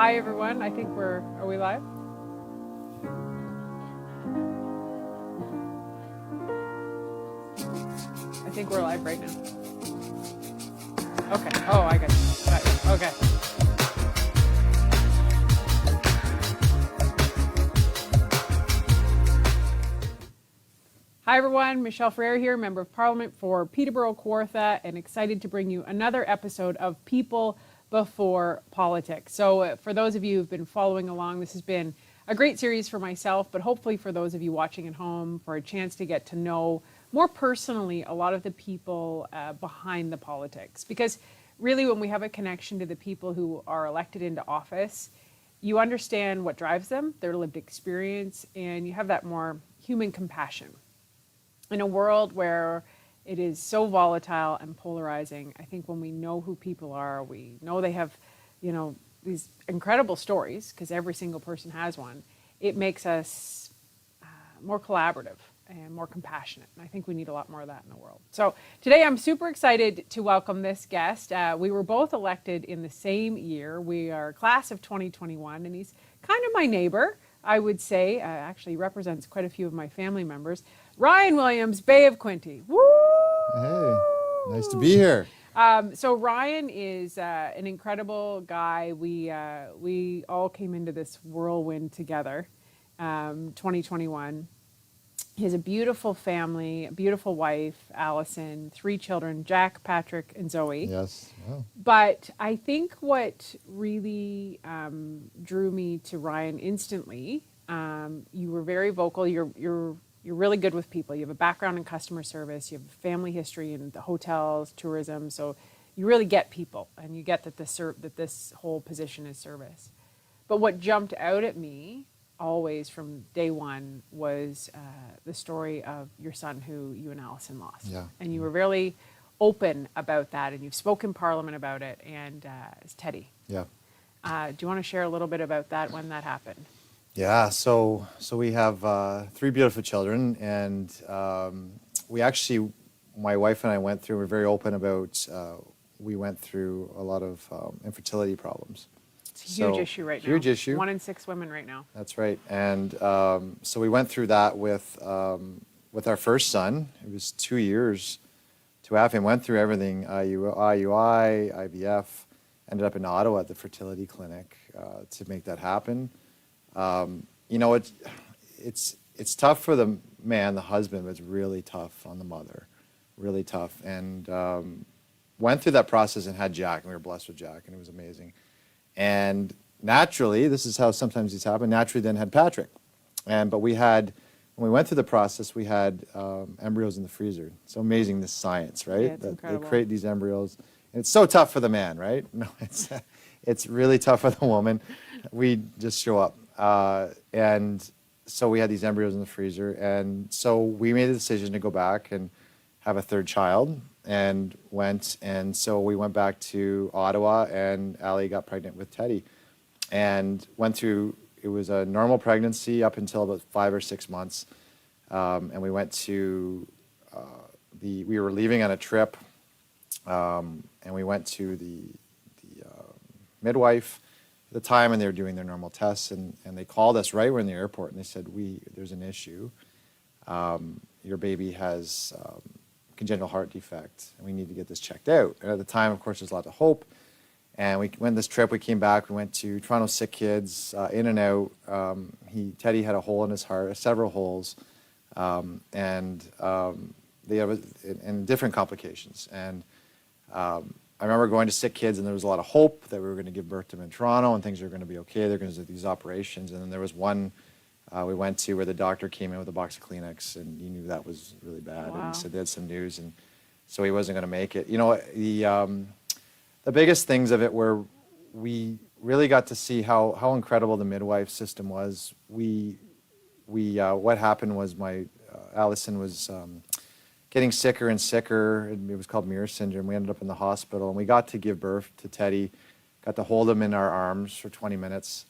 Hi, everyone. Are we live? I think we're live right now. Okay. Oh, I got you. Okay. Hi, everyone. Michelle Ferreri here, Member of Parliament for Peterborough-Kawartha, and excited to bring you another episode of People Before Politics. So for those of you who've been following along, this has been a great series for myself, but hopefully for those of you watching at home, for a chance to get to know more personally a lot of the people behind the politics. Because really, when we have a connection to the people who are elected into office, you understand what drives them, their lived experience, and you have that more human compassion. In a world where it is so volatile and polarizing, I think when we know who people are, we know they have, these incredible stories, because every single person has one, it makes us more collaborative and more compassionate. And I think we need a lot more of that in the world. So today I'm super excited to welcome this guest. We were both elected in the same year. We are class of 2021, and he's kind of my neighbor, I would say. Actually represents quite a few of my family members. Ryan Williams, Bay of Quinte. Woo! Hey, nice to be here. So Ryan is an incredible guy. We all came into this whirlwind together, 2021. He has a beautiful family, a beautiful wife, Allison, 3 children, Jack, Patrick, and Zoe. Yes. Wow. But I think what really drew me to Ryan instantly, you were very vocal. You're really good with people. You have a background in customer service. You have a family history in the hotels, tourism. So you really get people, and you get that this whole position is service. But what jumped out at me always from day one was the story of your son who you and Allison lost. Yeah. And you were really open about that, and you've spoken in Parliament about it, and it's Teddy. Yeah. Do you want to share a little bit about that, when that happened? Yeah. So we have 3 beautiful children, and we actually, my wife and I went through. We're very open about. We went through a lot of infertility problems. It's a huge issue right now. Huge issue. 1 in 6 women right now. That's right. And so we went through that with our first son. It was 2 years to have him. Went through everything: IUI, IVF. Ended up in Ottawa at the fertility clinic to make that happen. It's tough for the man, the husband, but it's really tough on the mother, really tough. And went through that process and had Jack, and we were blessed with Jack, and it was amazing. And naturally, this is how sometimes these happen. Naturally, then had Patrick, but when we went through the process, we had embryos in the freezer. It's so amazing, this science, right? Yeah, it's incredible. They create these embryos, and it's so tough for the man, right? No, it's really tough for the woman. We just show up. And so we had these embryos in the freezer. And so we made the decision to go back and have a 3rd child, and went. And so we went back to Ottawa, and Allie got pregnant with Teddy, and went through, it was a normal pregnancy up until about 5 or 6 months. And we went to, we were leaving on a trip, and we went to the midwife at the time, and they were doing their normal tests, and they called us right when in the airport, and they said, there's an issue. Your baby has congenital heart defect, and we need to get this checked out. And at the time, of course, there's a lot of hope. And we went this trip, we came back, we went to Toronto Sick Kids, in and out. Teddy had a hole in his heart, several holes, and they have different complications. And I remember going to Sick Kids, and there was a lot of hope that we were going to give birth to him in Toronto, and things were going to be okay. They're going to do these operations. And then there was one we went to where the doctor came in with a box of Kleenex, and he knew that was really bad. Wow. And he said they had some news, and so he wasn't going to make it. The biggest things of it were we really got to see how incredible the midwife system was. What happened was Allison was getting sicker and sicker. It was called Mirror syndrome. We ended up in the hospital, and we got to give birth to Teddy, got to hold him in our arms for 20 minutes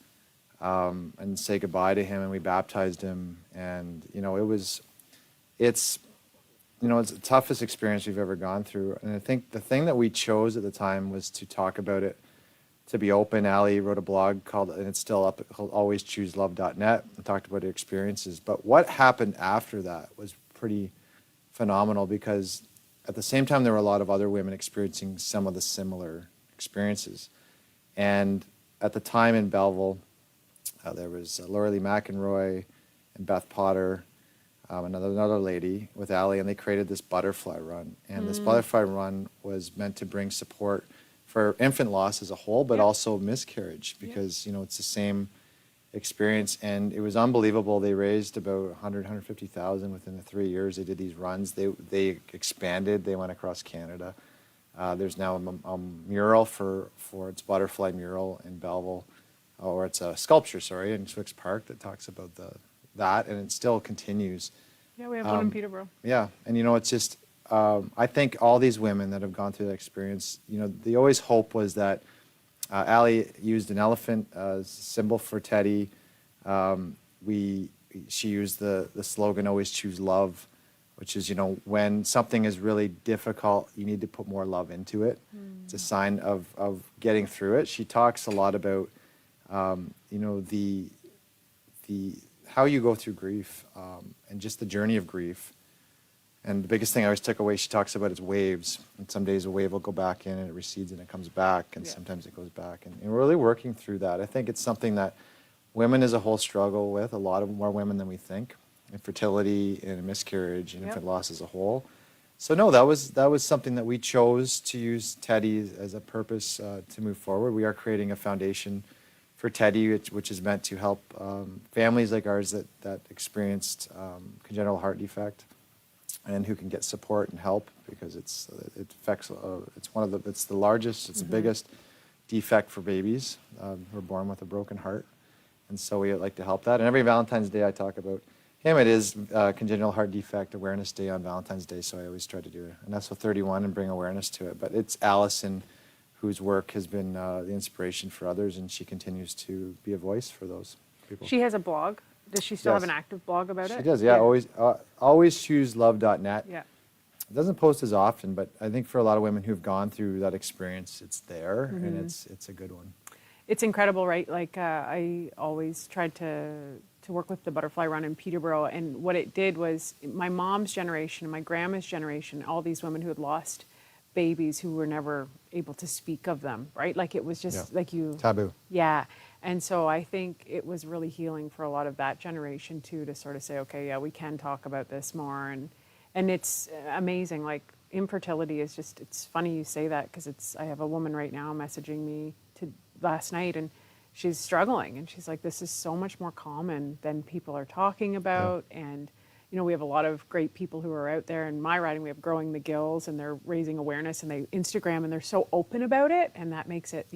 and say goodbye to him, and we baptized him. And, it's the toughest experience we've ever gone through. And I think the thing that we chose at the time was to talk about it to be open. Ali wrote a blog called, and it's still up, called alwayschooselove.net, and talked about her experiences. But what happened after that was pretty phenomenal, because at the same time there were a lot of other women experiencing some of the similar experiences. And at the time in Belleville, there was Laura Lee McEnroy and Beth Potter, another lady with Ali, and they created this butterfly run. And this butterfly run was meant to bring support for infant loss as a whole, but also miscarriage, because it's the same experience. And it was unbelievable. They raised about 150,000 within the 3 years they did these runs. They expanded. They went across Canada. There's now a mural for its butterfly mural in Belleville, or it's a sculpture, sorry, in Swicks Park that talks about that, and it still continues. Yeah, we have one in Peterborough. Yeah, and it's just, I think all these women that have gone through that experience, the always hope was that Ali used an elephant as a symbol for Teddy. She used the slogan, always choose love, which is, when something is really difficult, you need to put more love into it. It's a sign of getting through it. She talks a lot about, the how you go through grief, and just the journey of grief. And the biggest thing I always took away, she talks about, is waves. And some days a wave will go back in and it recedes and it comes back, and sometimes it goes back. And we're really working through that. I think it's something that women as a whole struggle with, a lot of more women than we think. Infertility and miscarriage and infant loss as a whole. So no, that was something that we chose to use Teddy as a purpose to move forward. We are creating a foundation for Teddy, which is meant to help families like ours that experienced congenital heart defect, and who can get support and help, because it affects it's the largest, it's the biggest defect for babies who are born with a broken heart, and so we like to help that. And every Valentine's Day I talk about him. It is Congenital Heart Defect Awareness Day on Valentine's Day, so I always try to do an ESO 31 and bring awareness to it. But it's Allison whose work has been the inspiration for others, and she continues to be a voice for those people. She has a blog. Does she still have an active blog about it? She does, yeah. Alwayschooselove.net. Yeah. It doesn't post as often, but I think for a lot of women who've gone through that experience, it's there, and it's a good one. It's incredible, right? Like I always tried to work with the Butterfly Run in Peterborough, and what it did was my mom's generation and my grandma's generation, all these women who had lost babies who were never able to speak of them, right? Like it was just like taboo. Yeah. And so I think it was really healing for a lot of that generation too, to sort of say, okay, yeah, we can talk about this more. And it's amazing. Like infertility is just, it's funny you say that, because I have a woman right now messaging me last night, and she's struggling, and she's like, this is so much more common than people are talking about. And we have a lot of great people who are out there. In my riding, we have Growing the Gills, and they're raising awareness, and they Instagram, and they're so open about it, and that makes it,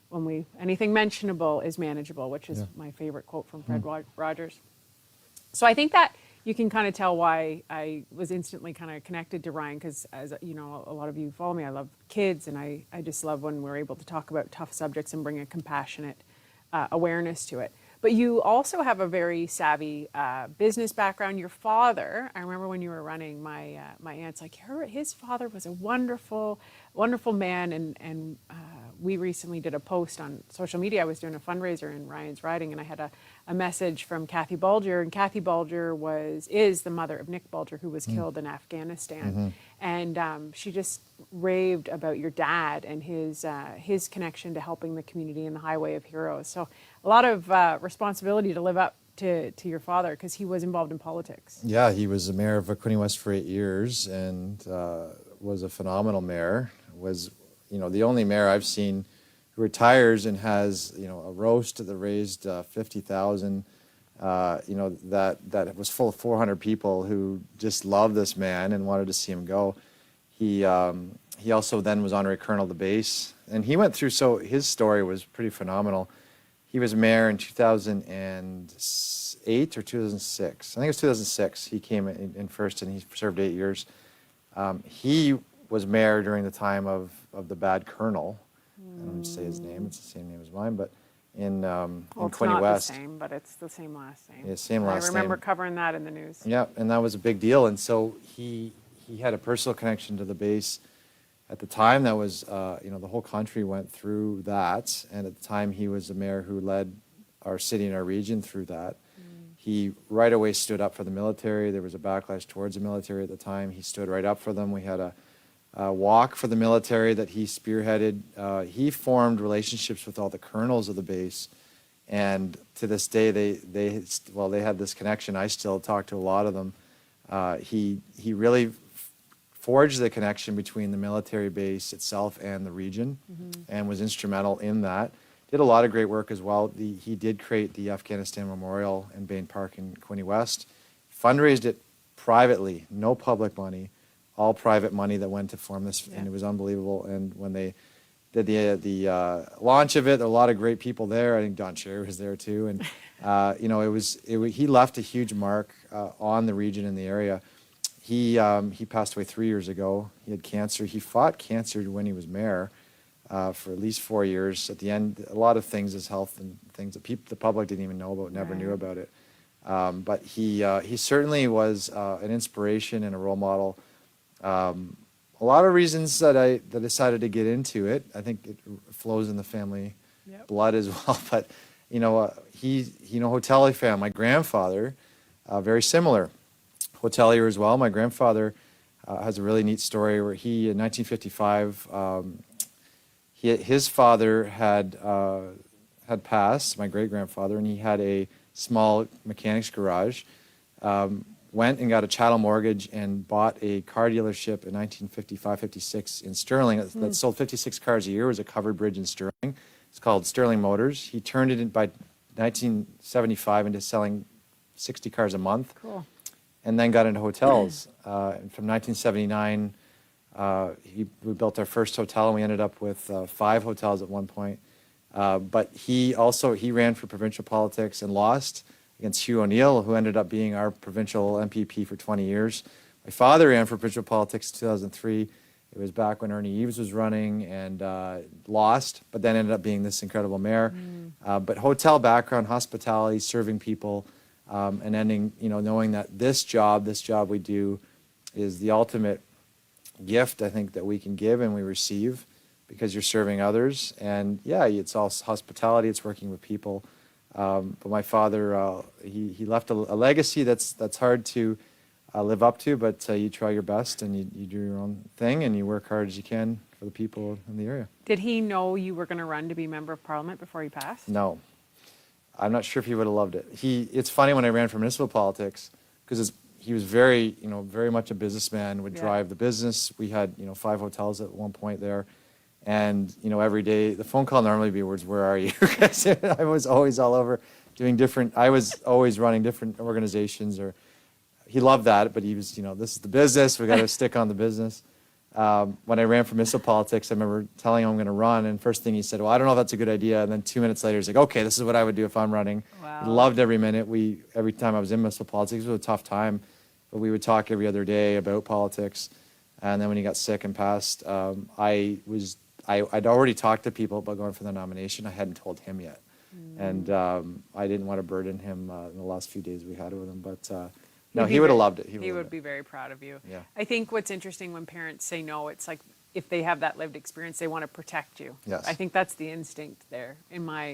when anything mentionable is manageable, which is my favorite quote from Fred Rogers. So I think that you can kind of tell why I was instantly kind of connected to Ryan, because as a lot of you follow me, I love kids, and I just love when we're able to talk about tough subjects and bring a compassionate awareness to it. But you also have a very savvy business background. Your father, I remember when you were running, my aunt's like, his father was a wonderful, wonderful man, and we recently did a post on social media. I was doing a fundraiser in Ryan's Riding, and I had a message from Kathy Bulger, and Kathy Bulger is the mother of Nick Bulger, who was killed in Afghanistan. And she just raved about your dad and his connection to helping the community in the Highway of Heroes. So a lot of responsibility to live up to your father, because he was involved in politics. Yeah, he was the mayor of Quinte West for 8 years, and was a phenomenal mayor. Was the only mayor I've seen who retires and has a roast that raised 50,000. That was full of 400 people who just loved this man and wanted to see him go. He also then was honorary colonel of the base, and he went through. So his story was pretty phenomenal. He was mayor in 2008 or 2006. I think it was 2006. He came in first, and he served 8 years. He was mayor during the time of the bad colonel. I don't say his name; it's the same name as mine, but in Quinte West. It's not the same, but it's the same last name. Yeah, same last name. I remember covering that in the news. Yeah, and that was a big deal. And so he had a personal connection to the base, At the time, that was, the whole country went through that. And at the time, he was the mayor who led our city and our region through that. He right away stood up for the military. There was a backlash towards the military at the time. He stood right up for them. We had a walk for the military that he spearheaded. He formed relationships with all the colonels of the base. And to this day, they had this connection. I still talk to a lot of them. He really forged the connection between the military base itself and the region, and was instrumental in that. Did a lot of great work as well. He did create the Afghanistan Memorial in Bain Park in Quinte West. Fundraised it privately, no public money, all private money that went to form this, and it was unbelievable. And when they did the launch of it, there were a lot of great people there. I think Don Cherry was there too, and he left a huge mark on the region and the area. He passed away 3 years ago. He had cancer. He fought cancer when he was mayor for at least 4 years. At the end, a lot of things, his health and things that the public didn't even know about, never knew about it. But he certainly was an inspiration and a role model. A lot of reasons that I decided to get into it. I think it flows in the family blood as well. But hotelier family. My grandfather, very similar hotelier as well. My grandfather has a really neat story where he, in 1955, his father had passed, my great grandfather, and he had a small mechanics garage. Went and got a chattel mortgage and bought a car dealership in 1955-56 in Sterling that sold 56 cars a year. It was a covered bridge in Sterling. It's called Sterling Motors. He turned it in by 1975 into selling 60 cars a month. Cool. And then got into hotels. And from 1979, we built our first hotel, and we ended up with 5 hotels at one point. But he ran for provincial politics and lost against Hugh O'Neill, who ended up being our provincial MPP for 20 years. My father ran for provincial politics in 2003. It was back when Ernie Eves was running, and lost, but then ended up being this incredible mayor. But hotel background, hospitality, serving people, and ending, knowing that this job we do is the ultimate gift, I think, that we can give and we receive, because you're serving others. And it's all hospitality, it's working with people. But my father, he left a legacy that's hard to live up to, but you try your best, and you do your own thing, and you work hard as you can for the people in the area. Did he know you were going to run to be member of parliament before he passed? No. I'm not sure if he would have loved it. It's funny, when I ran for municipal politics, because he was very much a businessman, would drive the business. We had, 5 hotels at one point there. And, every day, the phone call normally be words, "Where are you?" Because I was always all over I was always running different organizations. He loved that, but he was, this is the business, we got to stick on the business. When I ran for municipal politics, I remember telling him I'm going to run, and first thing he said, "Well, I don't know if that's a good idea." And then 2 minutes later, he's like, "Okay, this is what I would do if I'm running." Wow. He loved every minute. Every time I was in municipal politics, it was a tough time, but we would talk every other day about politics. And then when he got sick and passed, I'd already talked to people about going for the nomination. I hadn't told him yet. And I didn't want to burden him in the last few days we had with him. But no, he would have loved it. He would be very proud of you. Yeah. I think what's interesting when parents say no, it's like if they have that lived experience, they want to protect you. Yes. I think that's the instinct there in my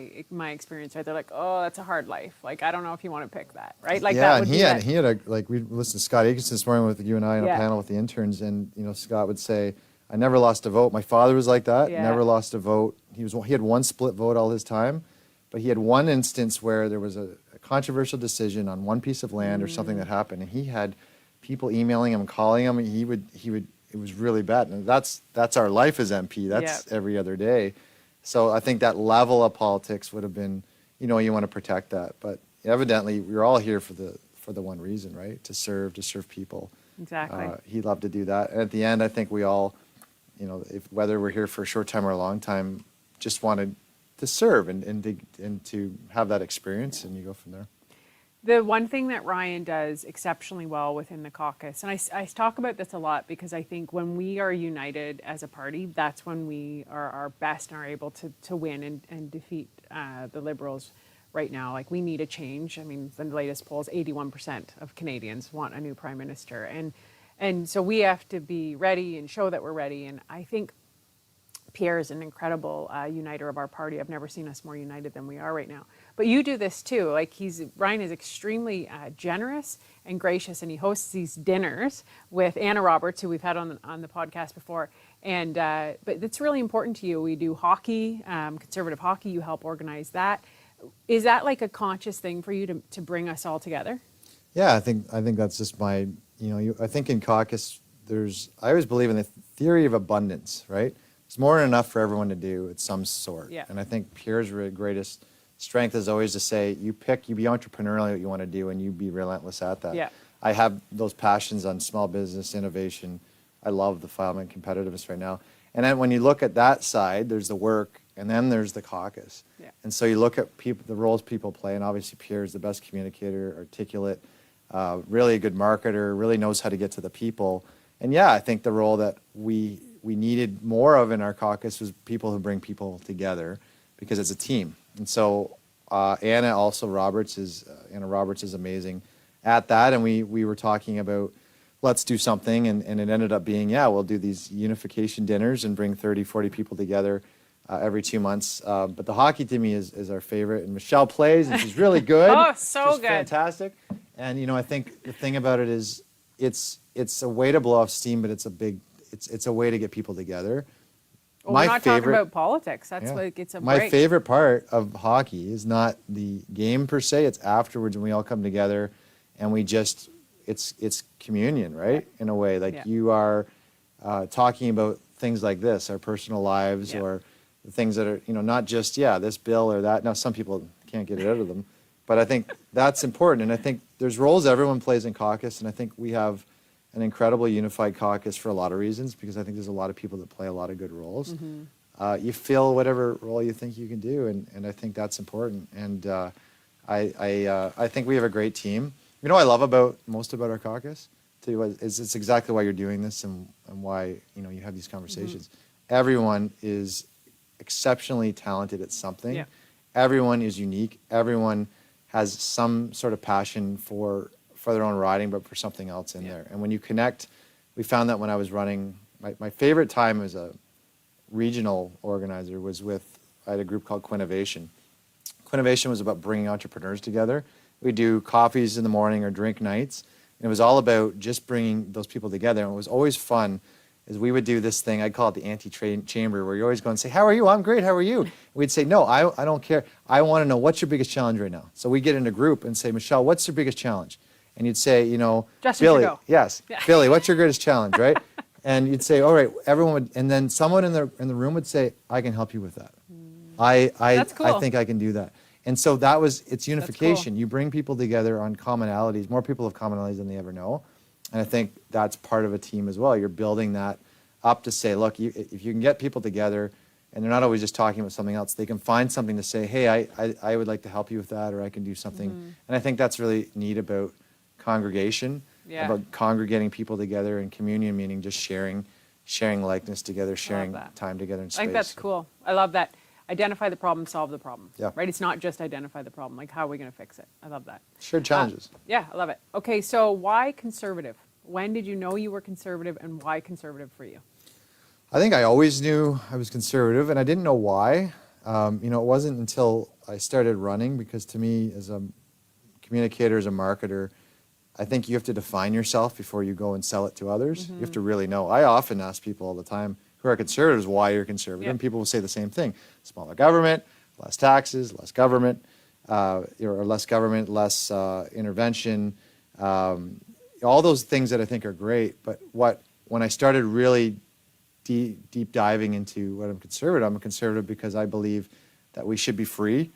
experience. Right? They're like, "Oh, that's a hard life. Like, I don't know if you want to pick that." Right? Like yeah, that would and he had we listened to Scott Aikenson this morning with you and I on a Yeah. panel with the interns, and Scott would say, "I never lost a vote." My father was like that. Yeah. Never lost a vote. He had one split vote all his time, but he had one instance where there was a controversial decision on one piece of land or something that happened, and he had people emailing him, calling him, and he would. It was really bad, and that's our life as MP. That's every other day. So I think that level of politics would have been, you want to protect that, but evidently we're all here for the one reason, right? To serve people. Exactly. He loved to do that, and at the end, I think we all, whether we're here for a short time or a long time, just wanted to serve and to have that experience, and you go from there. The one thing that Ryan does exceptionally well within the caucus, and I talk about this a lot because I think when we are united as a party, that's when we are our best and are able to win and defeat the Liberals right now. Like, we need a change. I mean, the latest polls, 81% of Canadians want a new prime minister. And And so we have to be ready and show that we're ready. And I think Pierre is an incredible uniter of our party. I've never seen us more united than we are right now. But you do this too. Like Ryan is extremely generous and gracious, and he hosts these dinners with Anna Roberts, who we've had on the podcast before. And but it's really important to you. We do hockey, conservative hockey. You help organize that. Is that like a conscious thing for you to bring us all together? Yeah, I think that's just my, I think in caucus, I always believe in the theory of abundance, right? It's more than enough for everyone to do at some sort. Yeah. And I think Pierre's greatest strength is always to say, you be entrepreneurial what you want to do, and you be relentless at that. Yeah. I have those passions on small business, innovation. I love the fileman competitiveness right now. And then when you look at that side, there's the work, and then there's the caucus. Yeah. And so you look at the roles people play, and obviously Pierre is the best communicator, articulate, really a good marketer, really knows how to get to the people. And yeah, I think the role that we needed more of in our caucus was people who bring people together, because it's a team. And so Anna Roberts is amazing at that. And we were talking about, let's do something. And it ended up being, we'll do these unification dinners and bring 30, 40 people together every 2 months. But the hockey to me is our favorite. And Michelle plays, and she's really good. Oh, so she's good. Fantastic. And, I think the thing about it is it's a way to blow off steam, but it's a way to get people together. Well, we're not talking about politics. That's like, it's a break. My favorite part of hockey is not the game per se. It's afterwards when we all come together and we just, it's communion, right? In a way, like you are talking about things like this, our personal lives, or the things that are, not just, this bill or that. Now, some people can't get it out of them, but I think that's important. And I think there's roles everyone plays in caucus, and I think we have an incredible unified caucus for a lot of reasons, because I think there's a lot of people that play a lot of good roles. Mm-hmm. You fill whatever role you think you can do, and I think that's important. And I think we have a great team. I love most about our caucus, tell you what, is it's exactly why you're doing this and why you have these conversations. Mm-hmm. Everyone is exceptionally talented at something. Yeah. Everyone is unique. Everyone has some sort of passion for their own riding, but for something else in there. And when you connect, we found that when I was running, my favorite time as a regional organizer was I had a group called Quinnovation. Quinnovation was about bringing entrepreneurs together. We do coffees in the morning or drink nights. And it was all about just bringing those people together. And it was always fun, is we would do this thing, I'd call it the anti-chamber, where you always go and say, how are you? I'm great, how are you? And we'd say, no, I don't care. I want to know, what's your biggest challenge right now? So we get in a group and say, Michelle, what's your biggest challenge? And you'd say, Justin Billy, Trudeau. yes, yeah. Billy, what's your greatest challenge, right? And you'd say, all right, everyone would, and then someone in the room would say, I can help you with that. That's cool. I think I can do that. And so it's unification. Cool. You bring people together on commonalities. More people have commonalities than they ever know. And I think that's part of a team as well. You're building that up to say, look, if you can get people together, and they're not always just talking about something else, they can find something to say, hey, I would like to help you with that, or I can do something. Mm-hmm. And I think that's really neat about congregation, about congregating people together, and communion meaning just sharing likeness together, sharing time together in space. I think that's cool. I love that. Identify the problem, solve the problem. Yeah. Right? It's not just identify the problem. Like, how are we going to fix it? I love that. Shared challenges. Yeah, I love it. Okay, so why conservative? When did you know you were conservative, and why conservative for you? I think I always knew I was conservative, and I didn't know why. It wasn't until I started running, because to me, as a communicator, as a marketer, I think you have to define yourself before you go and sell it to others. Mm-hmm. You have to really know. I often ask people all the time who are conservatives why you're conservative, and people will say the same thing. Smaller government, less taxes, less government, or less government, less intervention, all those things that I think are great. But when I started really deep diving into what I'm a conservative because I believe that we should be free,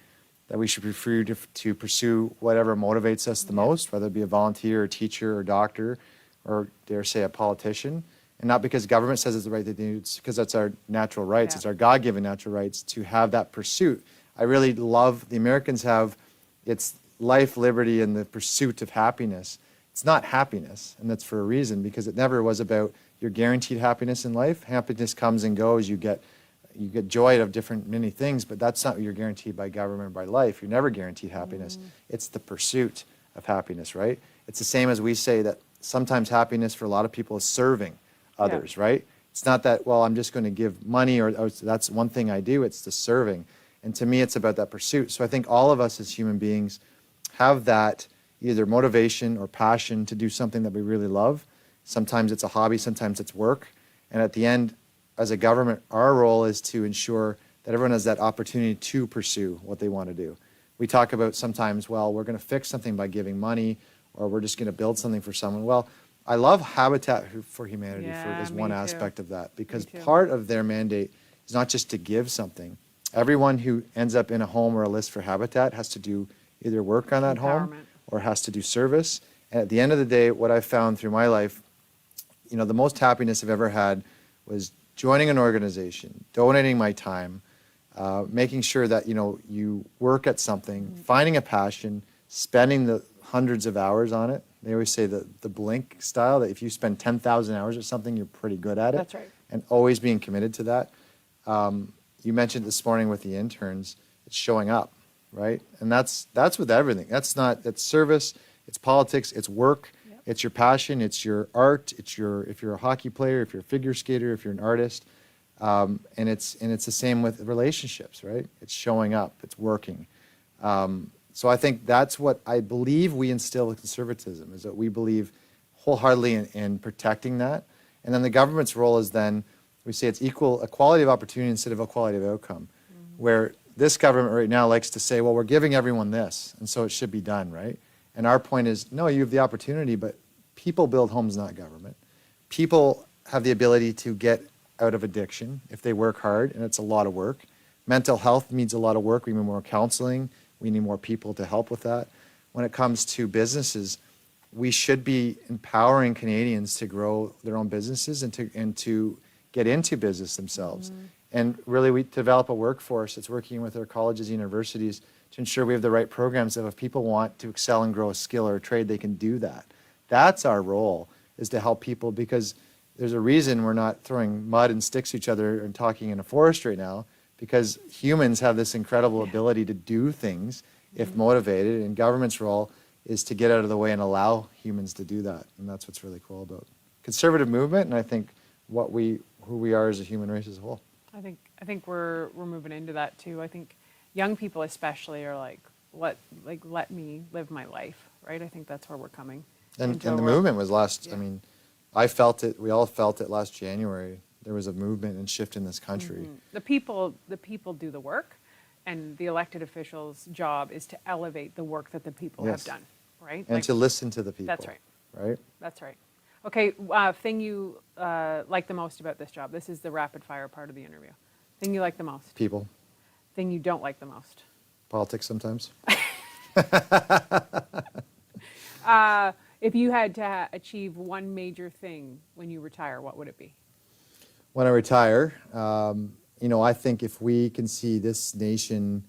that we should be free to pursue whatever motivates us the most, whether it be a volunteer, or teacher, or doctor, or dare say a politician. And not because government says it's the right thing to do, it's because that's our natural rights. Yeah. It's our God-given natural rights to have that pursuit. I really love, the Americans have, it's life, liberty, and the pursuit of happiness. It's not happiness, and that's for a reason, because it never was about your guaranteed happiness in life. Happiness comes and goes. You get joy out of many things, but that's not what you're guaranteed by government or by life. You're never guaranteed happiness. It's the pursuit of happiness, right? It's the same as we say that sometimes happiness for a lot of people is serving others, right? It's not that, well, I'm just going to give money or that's one thing I do. It's the serving. And to me, it's about that pursuit. So I think all of us as human beings have that either motivation or passion to do something that we really love. Sometimes it's a hobby, sometimes it's work. And at the end, as a government, our role is to ensure that everyone has that opportunity to pursue what they want to do. We talk about sometimes, well, we're going to fix something by giving money, or we're just going to build something for someone. Well, I love Habitat for Humanity as one aspect of that, because part of their mandate is not just to give something. Everyone who ends up in a home or a list for Habitat has to do either work on that home or has to do service. And at the end of the day, what I've found through my life, you know, the most happiness I've ever had was joining an organization, donating my time, making sure that, you know, you work at something, finding a passion, spending the hundreds of hours on it. They always say the blink style, that if you spend 10,000 hours or something, you're pretty good at it. That's right. And always being committed to that. You mentioned this morning with the interns, it's showing up, right? And that's with everything. That's service, it's politics, it's work, it's your passion, it's your art, it's if you're a hockey player, if you're a figure skater, if you're an artist, and it's the same with relationships, right? It's showing up, it's working. So I think that's what I believe we instill with conservatism, is that we believe wholeheartedly in protecting that. And then the government's role is then, we say it's equality of opportunity instead of equality of outcome, where this government right now likes to say, well, we're giving everyone this, and so it should be done, right? And our point is, no, you have the opportunity, but people build homes, not government. People have the ability to get out of addiction if they work hard, and it's a lot of work. Mental health needs a lot of work. We need more counseling. We need more people to help with that. When it comes to businesses, we should be empowering Canadians to grow their own businesses and to get into business themselves. And really, we develop a workforce that's working with our colleges and universities to ensure we have the right programs that if people want to excel and grow a skill or a trade, they can do that. That's our role, is to help people, because there's a reason we're not throwing mud and sticks at each other and talking in a forest right now, because humans have this incredible ability to do things if motivated, and government's role is to get out of the way and allow humans to do that. And that's what's really cool about conservative movement, and I think who we are as a human race as a whole. I think we're moving into that too. I think young people especially are like, let me live my life, right? I think that's where we're coming. And the movement was I mean, I felt it, we all felt it last January. There was a movement and shift in this country. The people do the work, and the elected officials' job is to elevate the work that the people have done, right? And to listen to the people. That's right. Right? That's right. Okay, thing you like the most about this job. This is the rapid fire part of the interview. Thing you like the most. People. Thing you don't like the most. Politics sometimes. If you had to achieve one major thing when you retire, what would it be? When I retire, you know, I think if we can see this nation,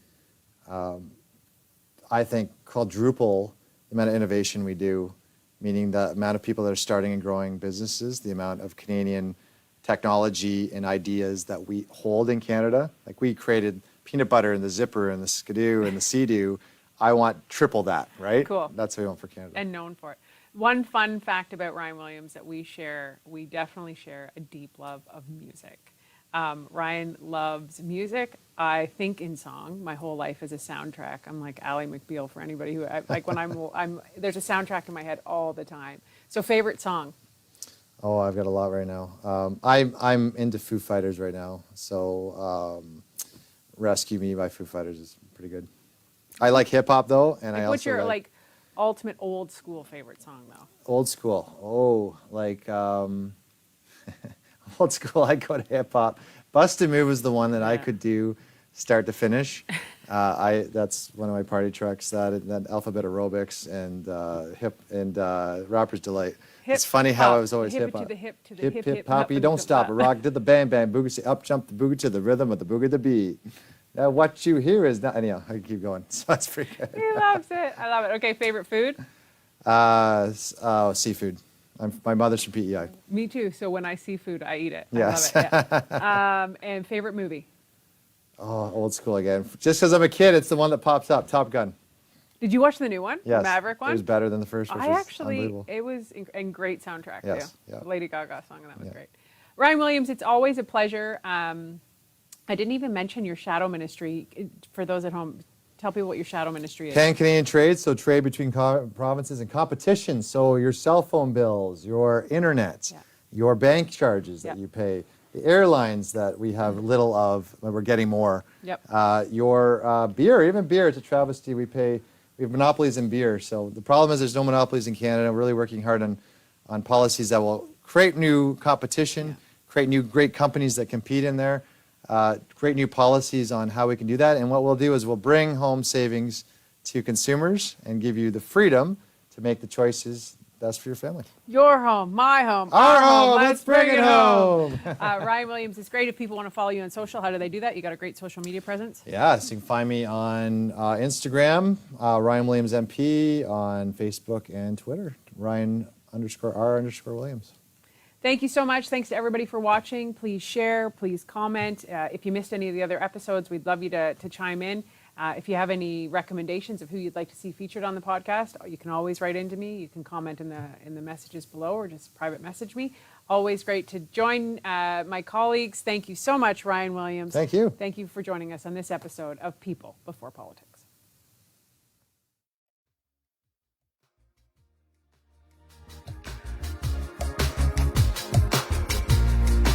I think quadruple the amount of innovation we do, meaning the amount of people that are starting and growing businesses, the amount of Canadian technology and ideas that we hold in Canada. Like, we created peanut butter and the zipper and the skidoo and the sea-doo. I want triple that, right? Cool. That's what we want for Canada. And known for it. One fun fact about Ryan Williams that we definitely share a deep love of music. Ryan loves music. I think in song. My whole life is a soundtrack. I'm like Ally McBeal for anybody who, like when there's a soundtrack in my head all the time. So favorite song? Oh, I've got a lot right now. I'm into Foo Fighters right now. So Rescue Me by Foo Fighters is pretty good. I like hip hop though, and I also what's your like ultimate old school favorite song though? Old school. Oh, like old school. I go to hip hop. Bust a Move was the one that I could do start to finish. That's one of my party tracks. That Alphabet Aerobics and Rapper's Delight. It's funny how I was always hip hop. Hip hop. You don't stop. A rock did the bang bang boogie. Say up jump the boogie to the rhythm of the boogie the beat. Now what you hear is not. Anyhow, I can keep going. So that's pretty good. He loves it. I love it. Okay, favorite food? Seafood. My mother's from PEI. Me too. So when I see food, I eat it. Yes. I love it. Yeah. And favorite movie? Oh, old school again. Just because I'm a kid, it's the one that pops up. Top Gun. Did you watch the new one? Yes. The Maverick one? It was better than the first, which I was actually, unbelievable. it was, and great soundtrack Yes, too. yeah. Lady Gaga song, and that was Yeah. great. Ryan Williams, it's always a pleasure. I didn't even mention your shadow ministry. For those at home, tell people what your shadow ministry is. Pan-Canadian trade, so trade between provinces, and competition, so your cell phone bills, your internet, Yeah. your bank charges that Yeah. you pay, the airlines that we have little of, but we're getting more. Yep. Your beer, even beer, it's a travesty. We have monopolies in beer. So the problem is there's no monopolies in Canada. We're really working hard on policies that will create new competition, create new great companies that compete in there, create new policies on how we can do that. And what we'll do is we'll bring home savings to consumers and give you the freedom to make the choices best for your family. Your home, my home, Our home, let's bring it home. home. Ryan Williams, it's great if people want to follow you on social. How do they do that? You got a great social media presence. Yeah, so you can find me on Instagram, Ryan Williams MP, on Facebook and Twitter, Ryan_R_Williams. Thank you so much. Thanks to everybody for watching. Please share, please comment. If you missed any of the other episodes, we'd love you to chime in. If you have any recommendations of who you'd like to see featured on the podcast, you can always write into me. You can comment in the messages below or just private message me. Always great to join my colleagues. Thank you so much, Ryan Williams. Thank you. Thank you for joining us on this episode of People Before Politics.